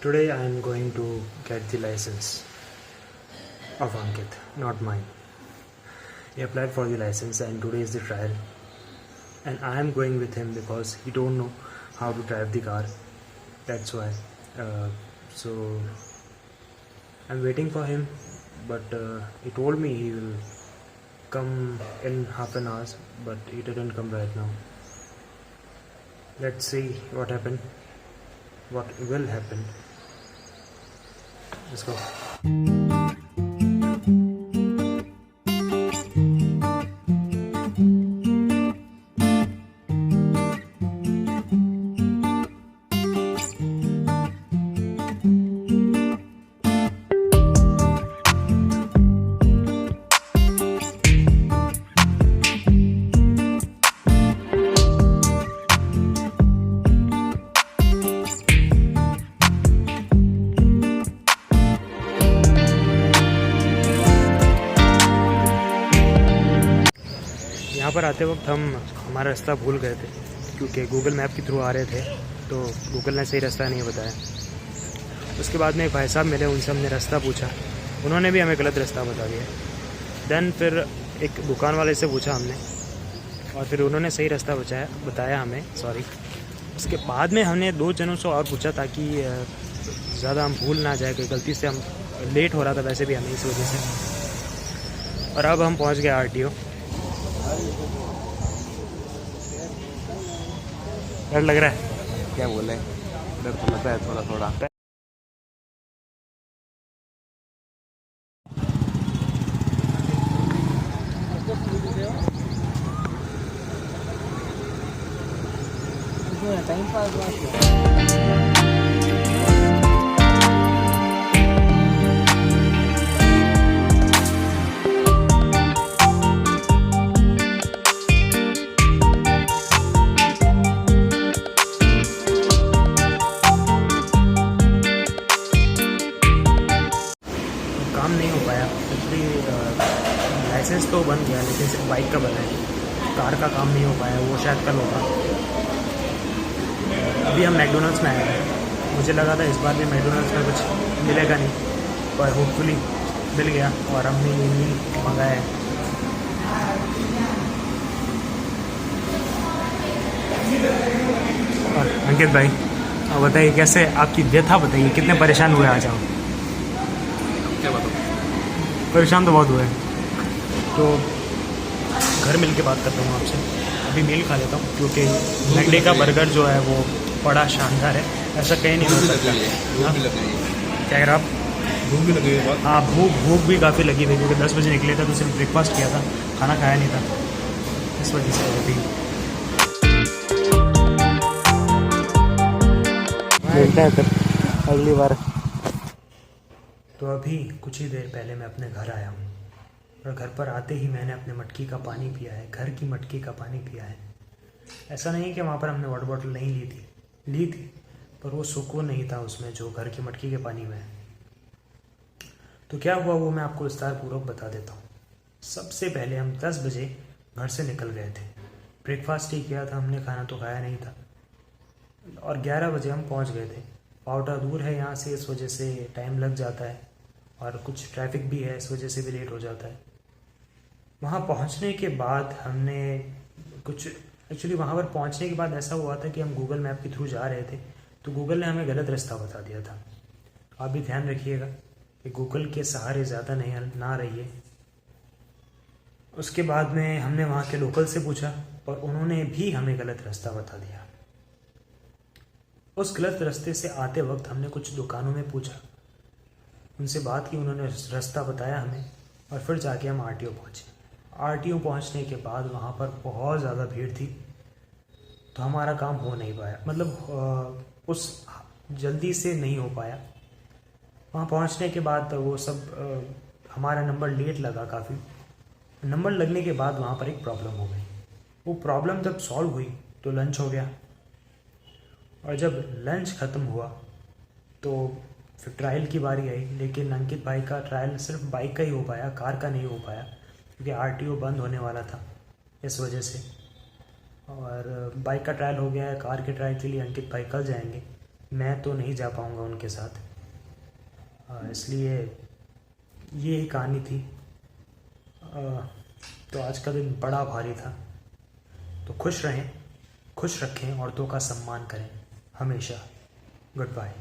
Today I am going to get the license of Ankit, not mine. He applied for the license and today is the trial. And I am going with him because he don't know how to drive the car. That's why. So I'm waiting for him, but he told me he will come in half an hour, but he didn't come right now. Let's see what happened. What will happen. Let's go. यहाँ पर आते वक्त हम हमारा रास्ता भूल गए थे क्योंकि गूगल मैप के थ्रू आ रहे थे, तो गूगल ने सही रास्ता नहीं बताया। उसके बाद में एक भाई साहब मिले, उनसे हमने रास्ता पूछा, उन्होंने भी हमें गलत रास्ता बता दिया। देन फिर एक दुकान वाले से पूछा हमने और फिर उन्होंने सही रास्ता बताया हमें। उसके बाद में हमने 2 जनों से और पूछा ताकि ज़्यादा हम भूल ना जाए, कि गलती से हम लेट हो रहा था वैसे भी हमें इस वजह से। और अब हम पहुँच गए RTO। डर लग रहा है? क्या बोले, डर तो लगता है थोड़ा थोड़ा। टाइम पास काम नहीं हो पाया एक्चुअली। लाइसेंस तो बन गया लेकिन सिर्फ बाइक का बना है, कार का काम नहीं हो पाया। वो शायद कल होगा। अभी हम मैकडोनल्ड्स में आए हैं। मुझे लगा था इस बार भी मैकडोनल्ड्स में कुछ मिलेगा नहीं, पर होपफुली मिल गया और हमने ये मील मंगाया है। और अंकित भाई अब बताइए, कैसे आपकी व्यथा बताइए, कितने परेशान हुए आज आप? क्या बताऊँ, परेशान तो बहुत हुए। तो घर मिल के बात करता हूँ आपसे। अभी मील खा लेता हूँ क्योंकि मैकडे का बर्गर जो है वो बड़ा शानदार है, ऐसा कहीं नहीं हो सकता। क्या कह रहा आप? भूख भी लगी है। हाँ, भूख भी काफ़ी लगी थी क्योंकि 10 बजे निकले थे, तो सिर्फ ब्रेकफास्ट किया था, खाना खाया नहीं था, इस वजह से अभी मिलते हैं फिर अगली बार। तो अभी कुछ ही देर पहले मैं अपने घर आया हूँ और घर पर आते ही मैंने अपने मटकी का पानी पिया है, घर की मटकी का पानी पिया है। ऐसा नहीं कि वहाँ पर हमने वाटर बॉटल नहीं ली थी, पर वो सुकून नहीं था उसमें जो घर की मटकी के पानी में है। तो क्या हुआ वो मैं आपको विस्तारपूर्वक बता देता हूँ। सबसे पहले हम 10 बजे घर से निकल गए थे। ब्रेकफास्ट ही किया था हमने, खाना तो खाया नहीं था। और 11 बजे हम पहुँच गए थे। पाउटा दूर है यहाँ से, इस वजह से टाइम लग जाता है और कुछ ट्रैफिक भी है, इस वजह से भी लेट हो जाता है। वहाँ पहुँचने के बाद वहाँ पर पहुँचने के बाद ऐसा हुआ था कि हम गूगल मैप के थ्रू जा रहे थे, तो गूगल ने हमें गलत रास्ता बता दिया था। आप भी ध्यान रखिएगा कि गूगल के सहारे ज़्यादा ना रहिए। उसके बाद में हमने वहाँ के लोकल से पूछा और उन्होंने भी हमें गलत रास्ता बता दिया। उस गलत रास्ते से आते वक्त हमने कुछ दुकानों में पूछा, उनसे बात की, उन्होंने रास्ता बताया हमें और फिर जाके हम RTO पहुँचे। RTO पहुँचने के बाद वहाँ पर बहुत ज़्यादा भीड़ थी, तो हमारा काम हो नहीं पाया, मतलब उस जल्दी से नहीं हो पाया। वहाँ पहुँचने के बाद वो सब हमारा नंबर लेट लगा काफ़ी। नंबर लगने के बाद वहाँ पर एक प्रॉब्लम हो गई। वो प्रॉब्लम जब सॉल्व हुई तो लंच हो गया, और जब लंच ख़त्म हुआ तो फिर ट्रायल की बारी आई। लेकिन अंकित भाई का ट्रायल सिर्फ बाइक का ही हो पाया, कार का नहीं हो पाया, क्योंकि RTO बंद होने वाला था इस वजह से। और बाइक का ट्रायल हो गया है, कार के ट्रायल के लिए अंकित भाई कल जाएंगे। मैं तो नहीं जा पाऊँगा उनके साथ, इसलिए ये ही कहानी थी। तो आज का दिन बड़ा भारी था। तो खुश रहें, खुश रखें, औरतों का सम्मान करें हमेशा। Good bye.